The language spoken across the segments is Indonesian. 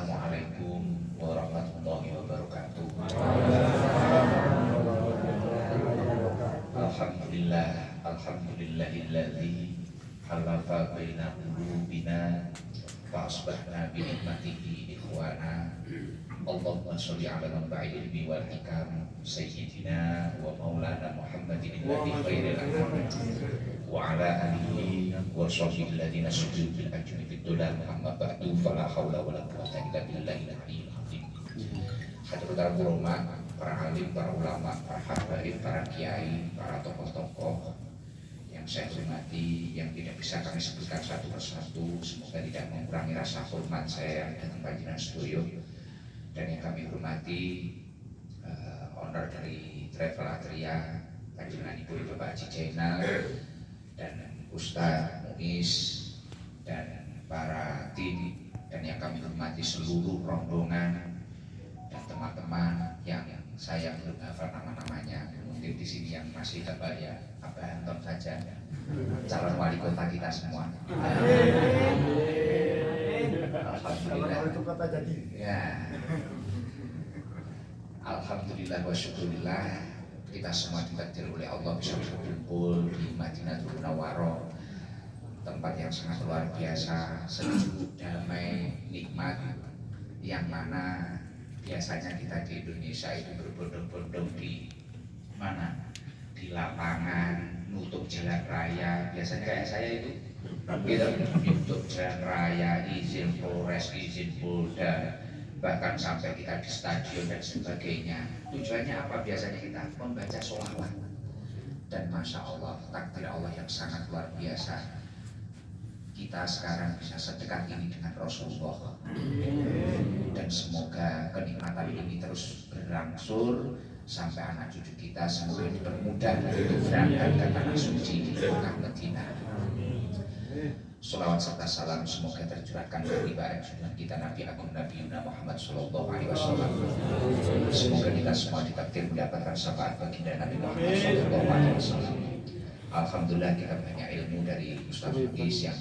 Assalamualaikum warahmatullahi wabarakatuh. Alhamdulillahilladzi halafa baina qulubina fa asbahna bi ni'matihi ikhwana. Allahumma sholli ala nabiyil ilmi wal hikam sayyidina wa maulana Muhammadin alladzi khairil anam wa ala alihi wa sahbihi alladziina subiqu bil ajri fid dunya Muhammad ba'du fala haula wala quwwata illa billahil aliyyil azim. Hadratul ulama, para alim, para ulama, para habaib, para kiai, para tokoh-tokoh yang saya hormati, yang tidak bisa kami sebutkan satu persatu, semoga tidak mengurangi rasa hormat saya dan panjenengan studio. Dan yang kami hormati owner dari Travel Atria, panjenengan Ibu Bapak Haji Jainal dan Ustaz Muiz dan para tim, dan yang kami hormati seluruh rombongan dan teman-teman yang saya belum hafal nama-namanya. Mungkin di sini yang masih hafal ya Abah Anton saja, calon wali kota kita semua. Alhamdulillah. Ya. Alhamdulillah wa syukurillah, kita semua ditakdir oleh Allah bisa berkumpul di Madinatul Munawwarah, tempat yang sangat luar biasa, sejuk, damai, nikmat, yang mana biasanya kita di Indonesia itu berbondong-bondong di mana? Di lapangan, nutup jalan raya. Biasanya kayak saya itu gitu, nutup jalan raya, izin Polres, izin Polda, bahkan sampai kita di stadion dan sebagainya. Tujuannya apa biasanya kita? Membaca sholawat. Dan Masya Allah, takdir Allah yang sangat luar biasa, kita sekarang bisa sedekat ini dengan Rasulullah. Dan semoga kenikmatan ini terus berangsur sampai anak cucu kita semoga dipermudah untuk berangkat ke tanah suci di Mekah Madinah. Sholawat serta salam semoga tercurahkan dari baik junjungan kita Nabi Agung Nabi Muhammad Sallallahu Alaihi Wasallam. Semoga kita semua ditakdir mendapatkan syafaat baginda Nabi Muhammad Sallallahu Alaihi Wasallam. Alhamdulillah kita banyak ilmu dari Ustaz Muiz yang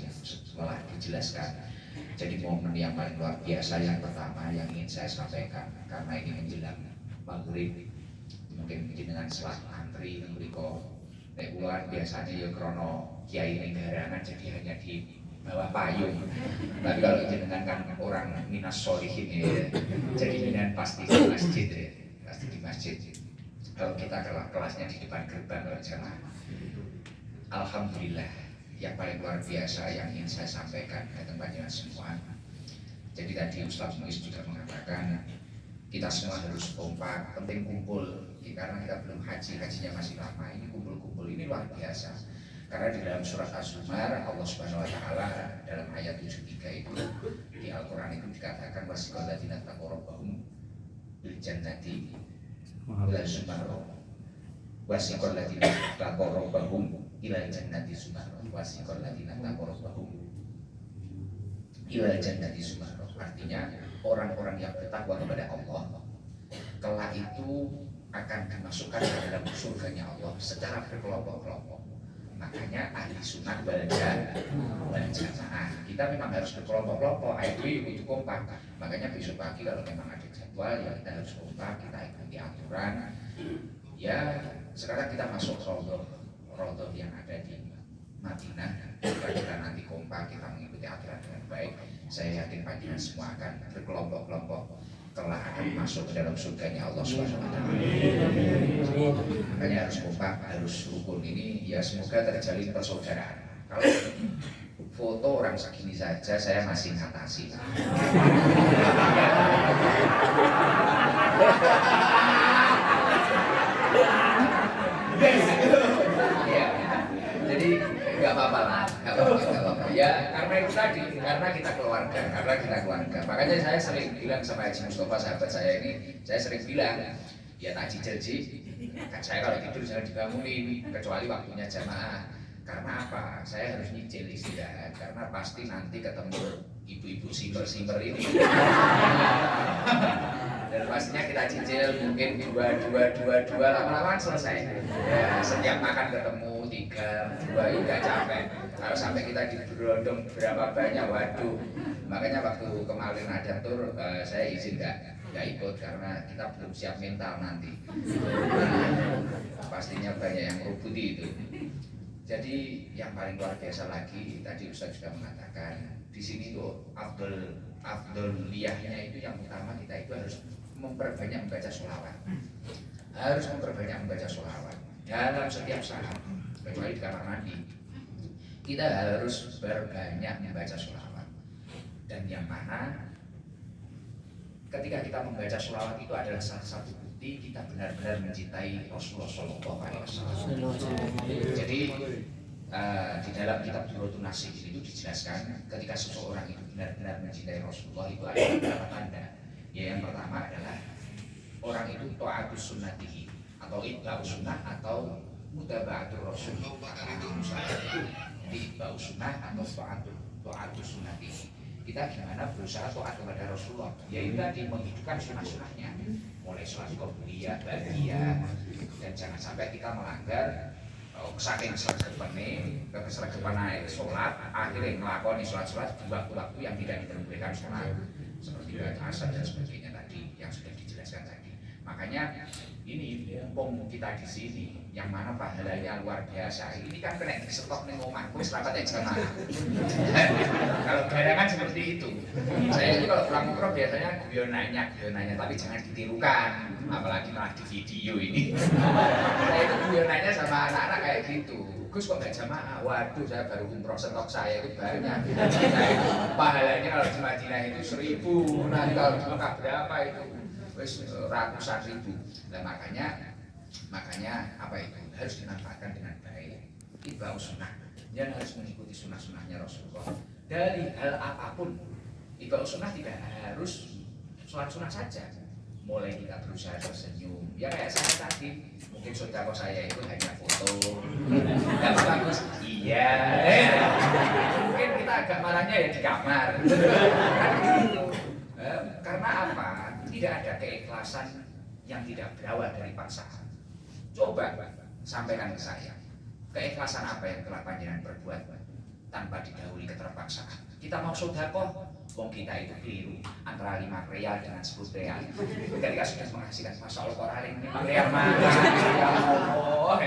telah dijelaskan. Jadi momen yang paling luar biasa yang pertama yang ingin saya sampaikan, karena ini menjelang maghrib, mungkin dengan selat antri mereka bulan biasanya ya krono kiai negarangan jadi hanya di bawah payung. Tapi kalau jenengan kan orang minas solihin ya, jadi jenengan pasti di masjid ya, pasti di masjid. Kalau kita kelasnya di depan gerbang kalau jamaah. Alhamdulillah, yang paling luar biasa yang ingin saya sampaikan ke teman-teman semua. Jadi tadi Ustaz Muiz juga mengatakan kita semua harus kompak, penting kumpul, karena kita belum haji, hajinya masih lama. Ini kumpul-kumpul ini luar biasa. Karena di dalam surat Az-Zumar Allah Subhanahu wa taala dalam ayat 73 itu di Al-Qur'an itu dikatakan wasiqal ladzina taqaw rabbahum bil jannati ila zumarra. Wasiqal ladzina taqaw rabbahum ila jannati zumarra. Wasiqal ladzina taqaw rabbahum ila jannati zumarra. Artinya orang-orang yang bertakwa kepada Allah kelak itu akan dimasukkan ke dalam surganya Allah secara berkelompok-kelompok. Makanya ahli sunnah wal jamaah kita memang harus berkelompok-kelompok, itu kompak. Makanya besok pagi kalau memang ada jadwal ya kita harus kompak, kita ikuti aturan. Ya sekarang kita masuk rodoh yang ada di Madinah, kita nanti kompak, kita mengikuti aturan dengan baik. Saya yakin panjenengan semua akan berkelompok-kelompok telah akan masuk ke dalam surganya Allah Subhanahu wa taala. Makanya harus kompak, harus rukun ini ya, semoga terjalin persaudaraan. Kalau foto orang segini saja saya masih ngatasi. Ya, jadi nggak apa-apa lah, nggak apa-apa. Ya karena itu tadi, karena kita keluarga. Makanya saya sering bilang sama Haji Mustafa sahabat saya ini, saya sering bilang, ya tak Ji, kan saya kalau tidur jangan dibangunin kecuali waktunya jamaah. Karena apa? Saya harus nyicil istirahat, karena pasti nanti ketemu ibu-ibu simper ini. Dan pastinya kita cicil mungkin dua lama-lama selesai. Ya, setiap makan ketemu 3, 2 hingga capek. Kalau sampai kita diberondong berapa banyak, waduh, Makanya waktu kemarin ada tur, saya izin nggak ikut karena kita belum siap mental nanti. Pastinya banyak yang rubuti itu. Jadi yang paling luar biasa lagi tadi Ustaz sudah mengatakan di sini tuh afdoliyahnya itu yang utama kita itu harus memperbanyak membaca sholawat. Harus memperbanyak membaca sholawat dalam setiap saat, kecuali di kamar mandi. Kita harus berbanyak membaca sholawat. Dan yang mana ketika kita membaca sholawat itu adalah salah satu bukti kita benar-benar mencintai Rasulullah SAW. Jadi di dalam kitab Durratun Nasih itu dijelaskan ketika seseorang itu benar-benar mencintai Rasulullah itu ada beberapa tanda. Ya, yang pertama adalah orang itu ta'atus sunnatihi atau ittiba'us sunnah atau mutaba'atur rasul. Jadi ittiba'us sunnah atau ta'atus sunnatihi. Kita gimana berusaha taat kepada Rasulullah, yaitu tadi menghidupkan sunnah-sunnahnya, mulai sholat qobliyah, ba'diyah, dan jangan sampai kita melanggar saking keseragepan sholat, akhirnya melakoni sholat-sholat di waktu-waktu yang tidak diperbolehkan sholat, seperti asar dan sebagainya tadi yang sudah dijelaskan tadi. Makanya ini mumpung kita di sini, yang mana pahalanya luar biasa. Ini kan kena disetok nih ngomong, wis rapat jamaah. Kalau bayangan seperti itu. Saya itu kalau pulang umroh biasanya guyonanya, tapi jangan ditirukan, apalagi malah di video ini. Saya itu guyonanya sama anak-anak kayak gitu. Gus kok nggak jamaah? Waduh, saya baru umroh, stok saya itu banyak. Pahalanya kalau di Madinah itu 1000, nanti kalau di Mekah berapa itu? Ratusan ribu. Nah, makanya apa itu harus dimanfaatkan dengan baik. Ittiba'us sunnah, dan harus mengikuti sunnah-sunnahnya Rasulullah dari hal apapun. Ittiba'us sunnah tidak harus sholat sunnah saja. Mulai kita berusaha tersenyum, ya kayak saya tadi, mungkin saudara saya itu hanya foto, nggak bagus, iya. Mungkin kita agak marahnya ya di kamar. Karena apa? Tidak ada keikhlasan yang tidak berawal dari paksaan. Coba sampaikan ke saya, keikhlasan apa yang telah panjenengan perbuat tanpa didahului keterpaksaan? Kita mau sedekah, wong kita itu keliru antara 5 real dengan 10 real. Ketika sudah menghasilkan, masya Allah kok hari 5 real mana? Ya Allah,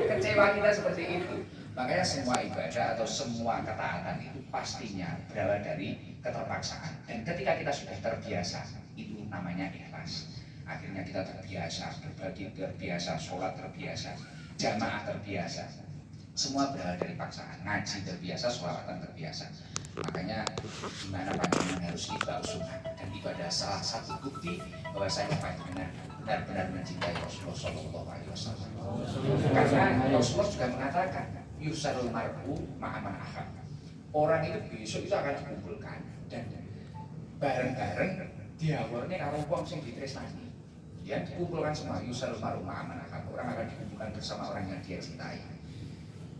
kecewa kita seperti itu. Makanya semua ibadah atau semua ketaatan itu pastinya berawal dari keterpaksaan. Dan ketika kita sudah terbiasa, itu namanya ikhlas. Akhirnya kita terbiasa, berbagi terbiasa, sholat terbiasa, jamaah terbiasa. Semua berawal dari paksaan, ngaji terbiasa, sholawatan terbiasa. Makanya gimana panjenengan harus ittiba'us sunnah, dan itu adalah salah satu bukti bahwa saya panjenengan benar-benar mencintai Rasulullah SAW. Karena Rasulullah juga mengatakan, yusarul mar'u ma'aman ahab. Orang itu besok itu akan dikumpulkan dan bareng-bareng diawarnya karo wong sing ditresnani. Ya, dikumpulkan semua yusarul mar'u ma'aman ahab. Orang akan dikumpulkan bersama orang yang dia cintai.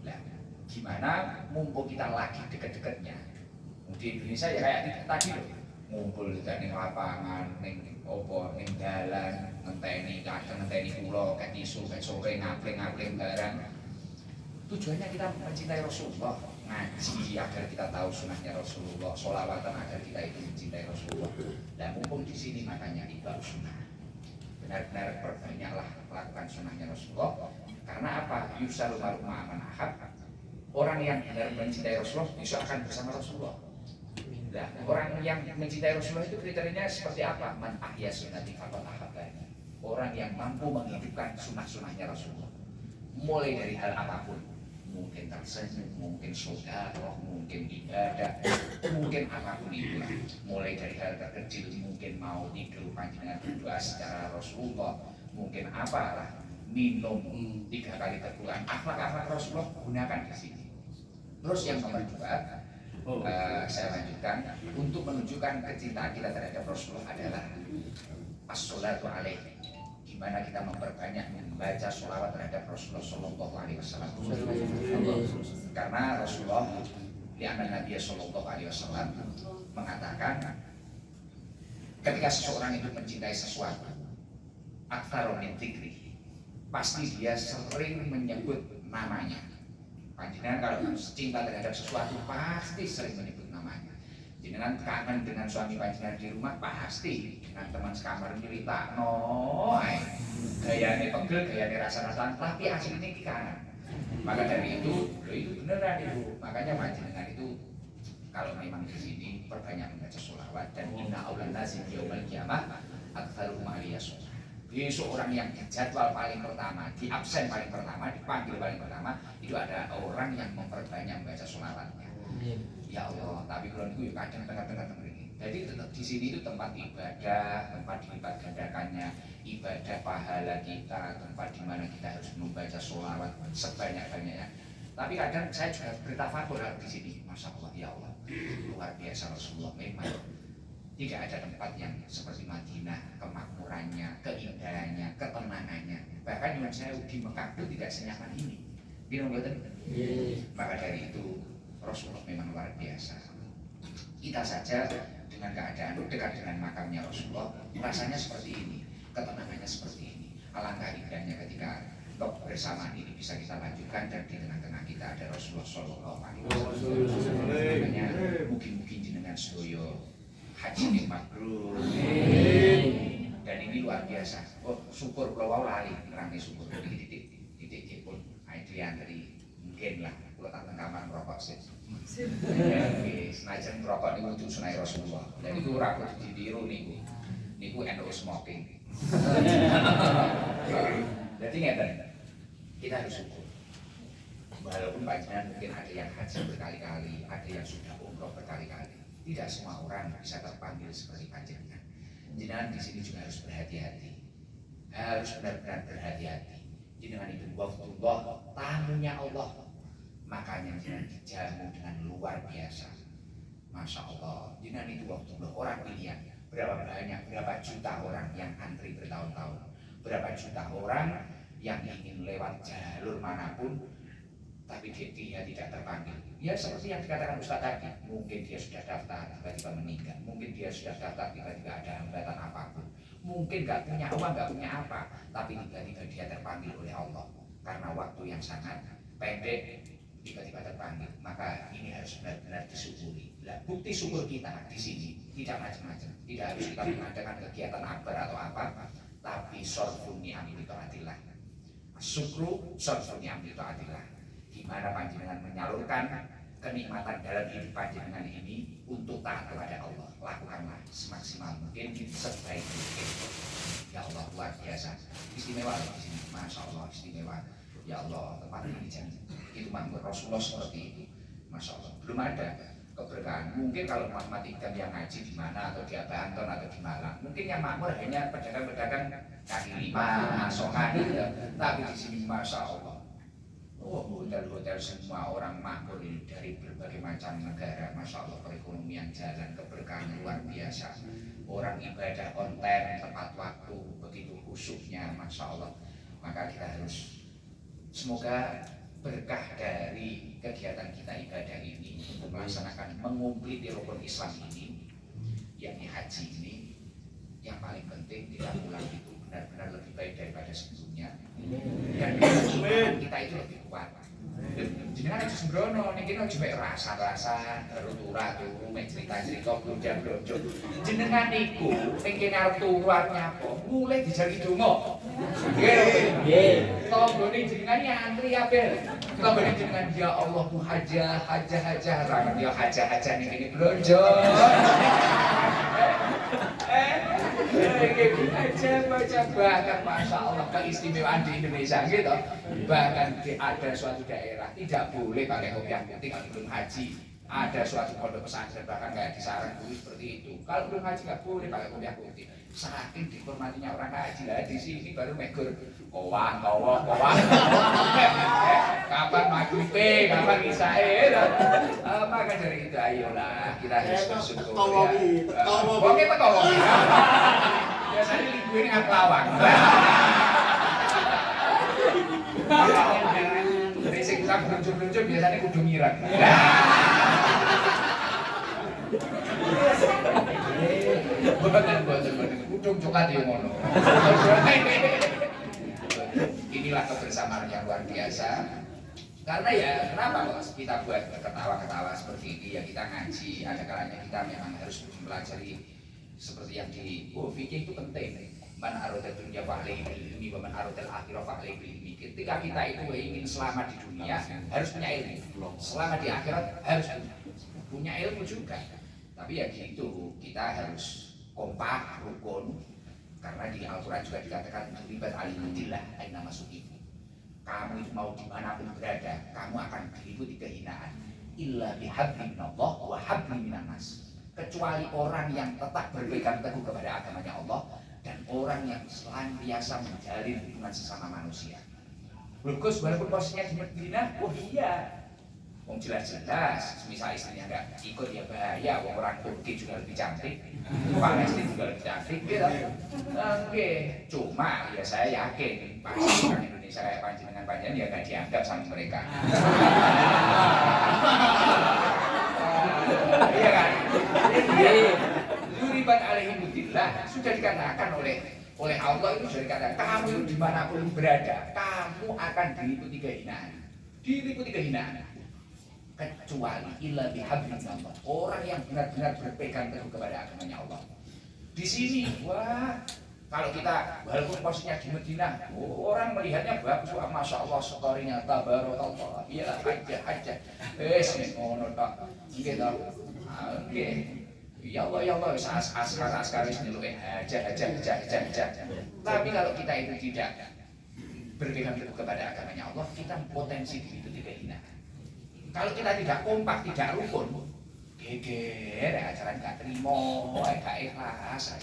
Nah, gimana mumpung kita lagi deket-deketnya? Di Indonesia ya kayak tadi loh, ngumpul di lapangan, ning opo, ning dalan, ngenteni pulau, kayak tisu, kayak sore ngapling barang. Tujuannya kita mencintai Rasulullah, ngaji agar kita tahu sunnahnya Rasulullah, sholawatan agar kita itu mencintai Rasulullah. Dan mumpung di sini makanya ittiba'us sunnah, benar-benar perbanyaklah lakukan sunnahnya Rasulullah. Karena apa? Yusarul mar'u ma'aman ahab. Orang yang benar mencintai Rasulullah bisa akan bersama Rasulullah. Nah, orang yang mencintai Rasulullah itu kriterianya seperti apa? Man ahya sunnati faqad ahabbani. Orang yang mampu menghidupkan sunnah-sunnahnya Rasulullah. Mulai dari hal apapun, mungkin tersenyum, mungkin sedekah, mungkin ibadah, mungkin apapun itu. Mulai dari hal terkecil, mungkin mau tidur panjenengan berdoa secara Rasulullah, mungkin apalah, minum 3 kali terpulang. Akhlak-akhlak Rasulullah gunakan di sini. Terus yang nomor 2, saya lanjutkan untuk menunjukkan kecintaan kita terhadap Rasulullah adalah as-sholatu alaihi. Gimana kita memperbanyak membaca sholawat terhadap Rasulullah Shallallahu Alaihi Wasallam. Karena Rasulullah Nabi Shallallahu Alaihi Wasallam mengatakan ketika seseorang itu mencintai sesuatu, aktsara min dzikri, pasti dia sering menyebut namanya. Panjenengan kalau cinta terhadap sesuatu pasti sering menyebut namanya. Jenengan kangen dengan suami panjenengan di rumah pasti dengan teman sekamar cerita gayane pegel, gayane rasa-rasan, tapi aslinya iki kangen. Maka dari itu beneran itu. Makanya panjenengan itu kalau memang di sini perbanyak membaca sholawat dan inna aulan nasi yaumal qiyamah aktsaruhum alaiya sholat. Besok orang yang di jadwal paling pertama, di absen paling pertama, dipanggil paling pertama itu ada orang yang memperbanyak membaca sholawatnya. Ya Allah, tapi kalau itu kadang tengah-tengah begini. Jadi tetap di sini itu tempat ibadah, tempat dilipat gandakannya ibadah pahala kita, tempat di mana kita harus membaca sholawat sebanyak-banyaknya. Tapi kadang saya juga bertafakur di sini, masya Allah, ya Allah, luar biasa Rasulullah. Memang tidak ada tempat yang seperti Madinah, kemakmurannya, keindahannya, ketenangannya. Bahkan yang saya di Mekah itu tidak senyaman ini. Maka dari itu Rasulullah memang luar biasa. Kita saja dengan keadaan dekat dengan makamnya Rasulullah, rasanya seperti ini, ketenangannya seperti ini. Alangkah indahnya ketika kebersamaan ini bisa kita lanjutkan dan di tengah-tengah kita ada Rasulullah Shallallahu Alaihi Wasallam. Makanya mungkin jenengan sedoyo haji ini mabrur. Dan ini luar biasa. Oh syukur kalau lali nerangnya syukur di titik pun idean dari mungkin lah. Kalau tak kamar merokok sih. Senajan merokok ini untuk sunai Rasulullah. Dan itu rakut ditiru niku NU smoking. Jadi ngeten, kita harus syukur. Walaupun panjenengan mungkin ada yang haji berkali-kali, ada yang sudah umroh berkali-kali. Tidak semua orang bisa terpanggil seperti panjenengan. Jenengan di sini juga harus berhati-hati. Harus benar-benar berhati-hati. Jenengan itu waftullah, tamunya Allah. Makanya jenengan dijamu dengan luar biasa. Masya Allah, jenengan itu waftullah, orang pilihan. Berapa banyak, berapa juta orang yang antri bertahun-tahun. Berapa juta orang yang ingin lewat jalur manapun, tapi dia tidak terpanggil. Ya seperti yang dikatakan Ustaz tadi, mungkin dia sudah daftar, tiba-tiba meninggal. Mungkin dia sudah daftar, tiba-tiba ada hambatan apapun. Mungkin nggak punya uang, nggak punya apa, tapi tiba-tiba dia terpanggil oleh Allah. Karena waktu yang sangat pendek, tiba-tiba terpanggil. Maka ini harus benar-benar disyukuri. Nah, bukti syukur kita di sini tidak macam-macam. Tidak harus kita mengadakan kegiatan akbar atau apa, tapi sorfun ni'am itu adillah. Syukru sorfun ni'am itu adillah. Gimana panjenengan menyalurkan kenikmatan dalam hidup panjenengan ini untuk taat kepada Allah. Lakukanlah semaksimal mungkin, sebaik mungkin. Ya Allah, luar biasa. Istimewa di sini. Masya Allah, istimewa. Ya Allah, tempat ini jangan itu makmur Rasulullah seperti itu. Masya Allah, belum ada keberkahan. Mungkin kalau matematika yang ngaji di mana atau di Banten atau di Malang, mungkin yang makmur hanya pedagang-pedagang kaki lima, asongan gitu. Tapi di sini Masya Allah, hotel-hotel semua orang makmur ini dari berbagai macam negara. Masya Allah, perekonomian jalan, keberkahan luar biasa. Orang ibadah konten, tepat waktu, begitu khusyuknya, Masya Allah. Maka kita harus semoga berkah dari kegiatan kita ibadah ini untuk melaksanakan mengumpulkan rukun Islam ini, yakni haji ini, yang paling penting tidak pulang itu benar-benar lebih baik daripada sebelumnya, dan kita itu lebih kuat. Jenengan aja sembrono, niki cuma rasa-rasa, turu-turu, cerita-cerita, blonjo-blonjo. Jenengan niku pengen arep turu nyapa, mulai dijagi donga. Nggih. Tanggane jenengan antri kabeh. Tanggane jenengan ya Allah ku haja rangan ya haja niki blonjo. Aja baca bahkan Masya Allah keistimewaan di Indonesia gitu. Bahkan ada suatu daerah tidak boleh pakai kopiah putih kalau belum haji. Ada suatu pondok pesantren bahkan kayak di Sarang dulu seperti itu. Kalau belum haji nggak boleh pakai kopiah putih. Saking dihormatinya orang haji lah di sini baru megur kowang. Kapan magribe, kapan isyae. Maka dari itu ayolah kita harus bersyukur. Oke teko. Biasanya libur ini ngap lawang. Risik sak berunjuk-unjuk biasanya kudu mirang. Betul. Kudung coklat yang ngono. Inilah kebersamaan yang luar biasa. Karena ya kenapa kok kita buat ketawa-ketawa seperti ini ya, kita ngaji, ada kalanya kita memang harus mempelajari seperti yang di fikih itu penting. Man aradad dunya fa'alaihi bil ilmi wa man aradal akhirah fa'alaihi bil ilmi. Ketika kita itu ingin selamat di dunia harus punya ilmu, selamat di akhirat harus punya ilmu juga. Tapi ya gitu, kita harus kompak, rukun. Karena di Al-Quran juga dikatakan duribat alimudillah aina masukimu. Kamu itu mau dimanapun berada, kamu akan diliputi kehinaan. Illa bihabli minallah wa habli minan nas. Kecuali orang yang tetap berpegang teguh kepada agamanya Allah dan orang yang senantiasa menjalin hubungan sesama manusia. Bagus, walaupun posisinya di Madinah, oh iya, wong jelas-jelas, misal istrinya nggak ikut ya bahaya. Wong orang Turki juga lebih cantik, Palestina juga lebih cantik, gitu. Oke, cuma ya saya yakin pasti orang Indonesia kayak panjenengan ya nggak dianggap sama mereka. Iya kan? Duribat alaihimudillah sudah dikatakan oleh Allah, itu sudah dikatakan kamu dimanapun berada, kamu akan diliputi kehinaan, kecuali illa bihablillah, orang yang benar-benar berpegang teguh kepada agamanya Allah. Di sini, wah, kalau kita walaupun posisinya di Madinah, orang melihatnya bagus, wah, masya Allah, storynya tabarakallah, iya aja, ngono tak, gitu, oke. Ya Allah, askar nyeluk aja. Tapi kalau kita itu tidak berpegang teguh kepada agamanya Allah, kita potensi diliputi kehinaan. Kalau kita tidak kompak, tidak rukun, geger, ajaran gak terima, gak ikhlas,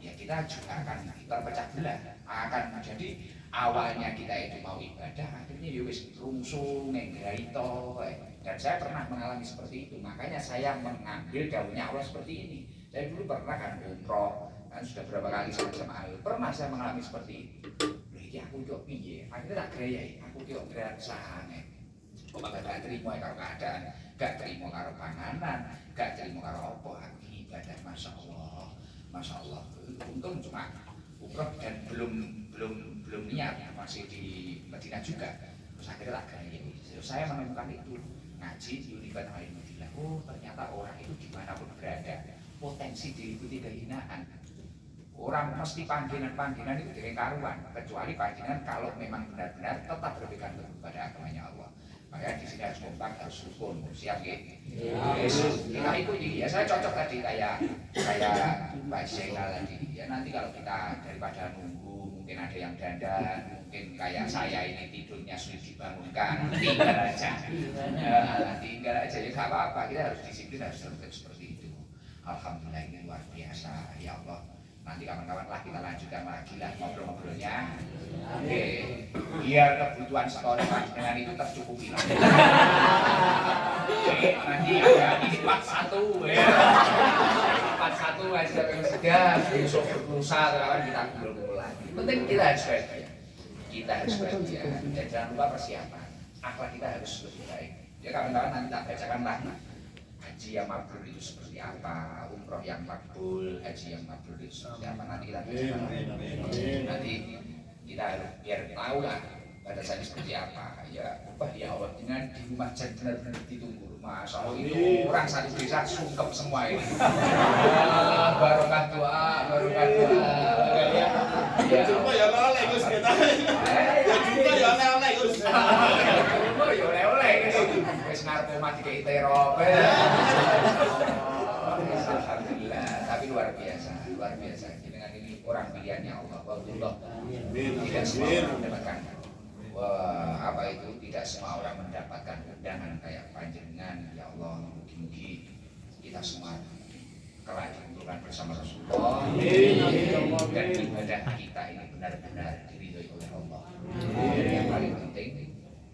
ya kita juga akan terpecah belah. Akan menjadi awalnya kita itu mau ibadah, akhirnya ya wis rungsung, nggaito. Dan saya pernah mengalami seperti itu, makanya saya mengambil daunnya Allah seperti ini. Saya dulu pernah kan umroh, kan sudah berapa kali sama pernah saya mengalami seperti itu. Iki aku kok piye? Akhirnya tak gayai, aku kok grasane. Kok gak terima karo keadaan, gak terima karo panganan, gak terima karo apa, aku ibadah Masya Allah. Untung cuma umroh dan belum niat, masih di Madinah juga. Terus akhirnya tak gayai. Saya menemukan itu. Ngaji di Universitas Al-Madinah, ternyata orang itu dimanapun berada potensi diliputi kehinaan. Orang mesti panggilan itu dari karuan, kecuali panggilan kalau memang benar-benar tetap berpegang teguh pada agamanya Allah. Makanya di sini harus kompak, harus rukun, siap ya. Kita ikuti ya, saya cocok tadi kayak Pak Zainal tadi. Ya nanti kalau kita daripada nunggu, mungkin ada yang dandan, mungkin kayak saya ini tidurnya sulit dibangunkan, tinggal aja ya gak apa-apa. Kita harus disiplin, harus tertib seperti itu. Alhamdulillah, ini luar biasa ya Allah. Nanti kawan-kawan lah kita lanjutkan lagi lah ngobrol-ngobrolnya. Oke, biar kebutuhan story dengan itu tercukupi lah. Oke, nanti ada ini part 1 ya. Part 1 aja sudah besok lusa kawan kita ngobrol lagi. Penting kita harus bahagia. Dan jangan lupa persiapan. Akhlak kita harus lebih baik. Ya kawan-kawan nanti tak bacakan lagi. Haji yang mabrur itu seperti apa, umroh yang makbul, haji yang mabrur itu seperti apa, nanti kita bacakan. Nanti kita biar tahu lah pada saya seperti apa. Ya, ya Allah, dengan di rumah jadi benar-benar ditunggu. Masya Allah, itu orang satu desa sungkep semua ini. Barokah doa. Ya cuma ya oleh Gus kita. Ya cuma ya oleh Gus. Ya oleh. Wis ngarep omah dikei terop. Alhamdulillah, tapi luar biasa. Dengan ini orang pilihannya Allah. Wallah. Tidak semua orang mendapatkan. Apa itu tidak semua orang mendapatkan undangan kayak panjenengan. Ya Allah, mugi-mugi kita semua kelak dikumpulkan bersama Rasulullah. Dan ibadah kita ini benar-benar diridhoi oleh Allah. Dan yang paling penting,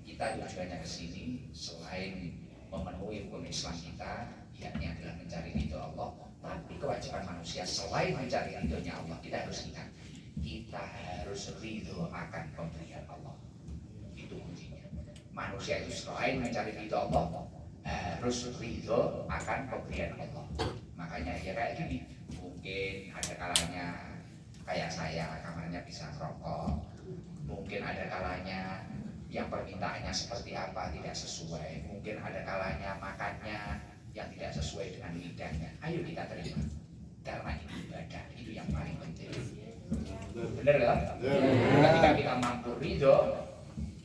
kita tujuannya ke sini selain memenuhi rukun Islam kita, yakni adalah mencari ridho Allah. Tapi kewajiban manusia selain mencari ridhonya Allah, kita harus ingat, kita harus ridho akan pemberian Allah. Itu kuncinya. Manusia itu selain mencari ridho Allah, harus ridho akan pemberian Allah. Makanya ya kayak gini, mungkin ada kalanya kayak saya kamarnya bisa merokok, mungkin ada kalanya yang permintaannya seperti apa tidak sesuai, mungkin ada kalanya makannya yang tidak sesuai dengan lidahnya, ayo kita terima karena ini ibadah, itu yang paling penting. Benar kan? Ketika kita mampu ridho,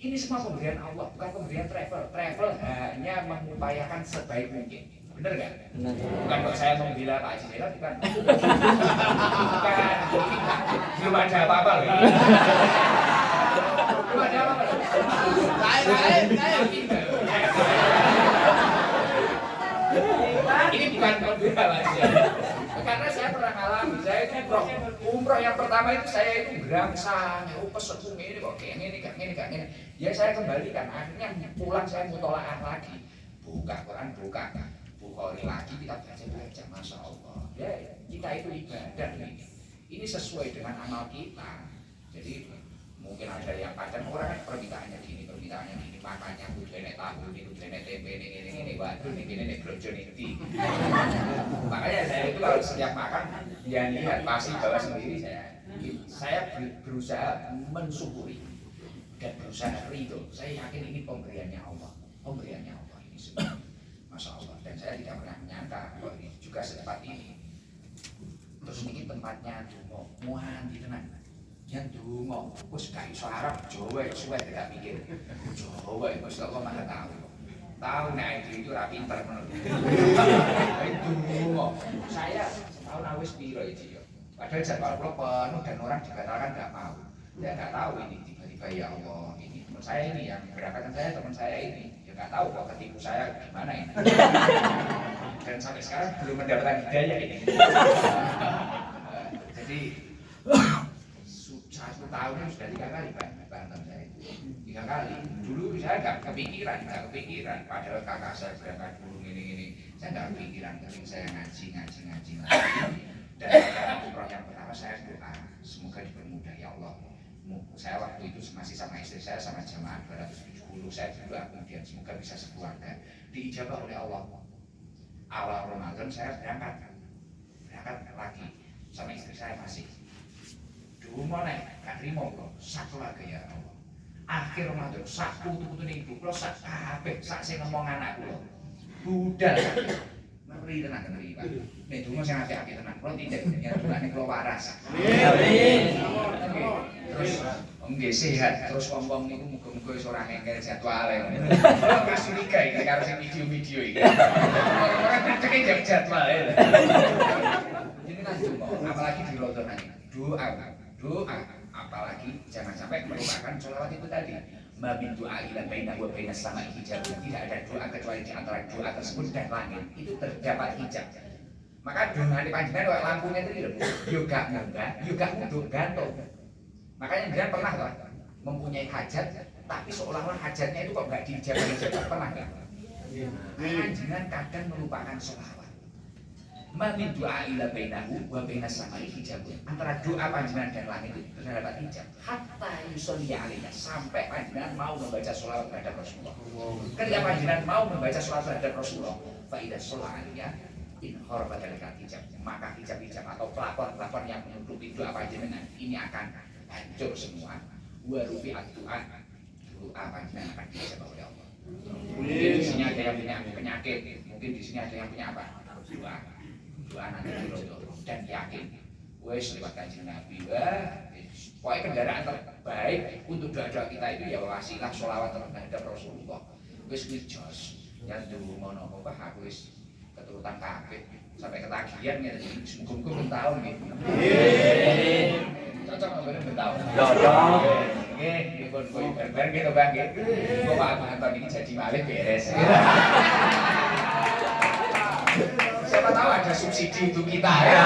ini semua pemberian Allah, bukan pemberian travel. Travel hanya mengupayakan sebaik mungkin. Benar nggak? Bukan kok saya membela Pak Haji Zainal, bukan. Bukan. Belum ada apa-apa loh. Belum ada apa-apa loh. Ini bukan membela Pak Haji Zainal. Karena saya pernah ngalami, saya itu umroh yang pertama itu saya itu berangsang, pesen ini kok kayak gini. Ya saya kembalikan, akhirnya pulang saya mutolaah lagi, buka Quran, Bukhari lagi, kita baca, Masya Allah. Ya kita itu ibadah ini sesuai dengan amal kita. Jadi mungkin ada yang kadang orang permintaannya gini, makanya kudu enek tahu, kudu enek tempe, ini, waduh, ini brojo ini. Makanya saya itu kalau setiap makan, ya lihat pasti bawa sendiri saya berusaha mensyukuri dan berusaha ridho. Saya yakin ini pemberiannya Allah ini semua, Masya Allah. Dan saya tidak pernah menyangka bahwa ini juga secepat ini. Terus ini tempatnya muan di tenang. Yang dungo, wis gak iso Arab, Jawa suwe tidak mikir. Jawa wis kok malah tahu nek itu ra pinter ngono. Dungo. Saya setahun awis piro iki yo. Padahal jadwal kula penuh dan orang dibatalkan enggak mau. Ya enggak tahu ini tiba-tiba ya Allah ini teman saya ini yang berangkatan saya teman saya ini. Ya enggak tahu kok ketipu saya gimana ini. Dan sampai sekarang belum mendapatkan hidayah ini. Jadi 1 tahun sudah 3 kali Banten saya itu 3 kali. Dulu saya nggak kepikiran. Padahal kakak saya berangkat dulu gini. Saya nggak kepikiran. Tapi saya ngaji. Dan pada umroh yang pertama saya doa, semoga dipermudah ya Allah. Saya waktu itu masih sama istri saya sama jamaah 270. Saya berdoa kemudian semoga bisa sekeluarga. Diijabah oleh Allah. Awal Ramadan saya berangkat lagi sama istri saya masih. Dungo nek gak trimo kok sak keluarga ya Allah. Akhir Ramadan sak putu-putune ibu kula sak kabeh sak sing ngomong anak kula. Budal. Ngeri tenan Pak. Nek dungo sing apik-apik tenan kula tindak ya dungane kula waras. Amin. Terus nggih sehat terus wong-wong niku muga-muga iso ora ngengkel jadwale. Kula gak curiga iki karo sing video-video iki. Ora cek jadwal. Ini kan dungo apalagi di Ramadan doa, apalagi jangan sampai melupakan sholawat itu tadi. Ma min doa ila baina wa baina sama hijab. Tidak ada doa kecuali di antara doa tersebut dan langit itu terdapat hijab. Maka dengan panjenengan lampunya itu yo gak munggah, yo gak munduk gantung. Makanya jangan pernah loh mempunyai hajat, tapi seolah-olah hajatnya itu kok gak dijawab pernah nggak? Panjenengan kadang melupakan sholawat. Ma min doa ila bainahu wa bainas samai hijab. Antara doa panjenengan dan langit itu terdapat hijab. Hatta yusolli alaihi, sampai panjenengan mau membaca sholawat terhadap Rasulullah. Ketika panjenengan mau membaca sholawat terhadap Rasulullah, fa idza sholla alaihi in kharabat dzalika hijab, maka hijab atau pelapor yang menutupi doa panjenengan ini akan hancur semua. Wa rufi'at doa panjenengan akan dijawab oleh Allah. Mungkin di sini ada yang punya penyakit, mungkin di sini ada yang punya apa? Doa nanti dan yakin wes lewat Kanjeng Nabi pokoknya kendaraan terbaik untuk doa-doa kita itu ya wasilah sholawat terhadap Rasulullah. Wes jos yang dulu ngono kok aku wis keturutan kabeh sampai ketagihan ya muga-muga tahun gitu. Cocok nggak bertahun? Cocok. Nggih, pun bareng gitu Bang nggih. Kok Pak Anton ini jadi malih beres. Siapa tahu ada subsidi untuk kita ya.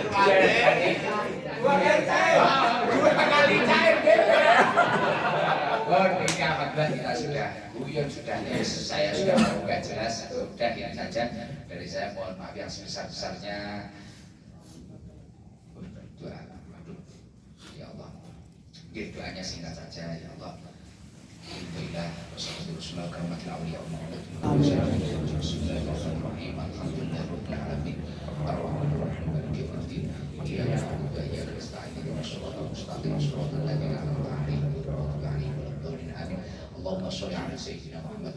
Cair. 2 kali cair gitu. Oh, ini 14 kita sudah guyon sudah saya sudah enggak jelas sudah ya saja dari saya mohon maaf yang sebesar-besarnya. Doa. Ya Allah. Doanya singkat saja ya Allah. Alhamdulillah wassalatu karamatil awliya wa bismillahirrahmanirrahim alhamdulillahirabbil alamin arrahmanir rahim maliki yaumiddin iyyaka na'budu wa iyyaka nasta'in ihdinas siratal mustaqim siratal ladzina an'amta 'alaihim sholli ala sayyidina Muhammad.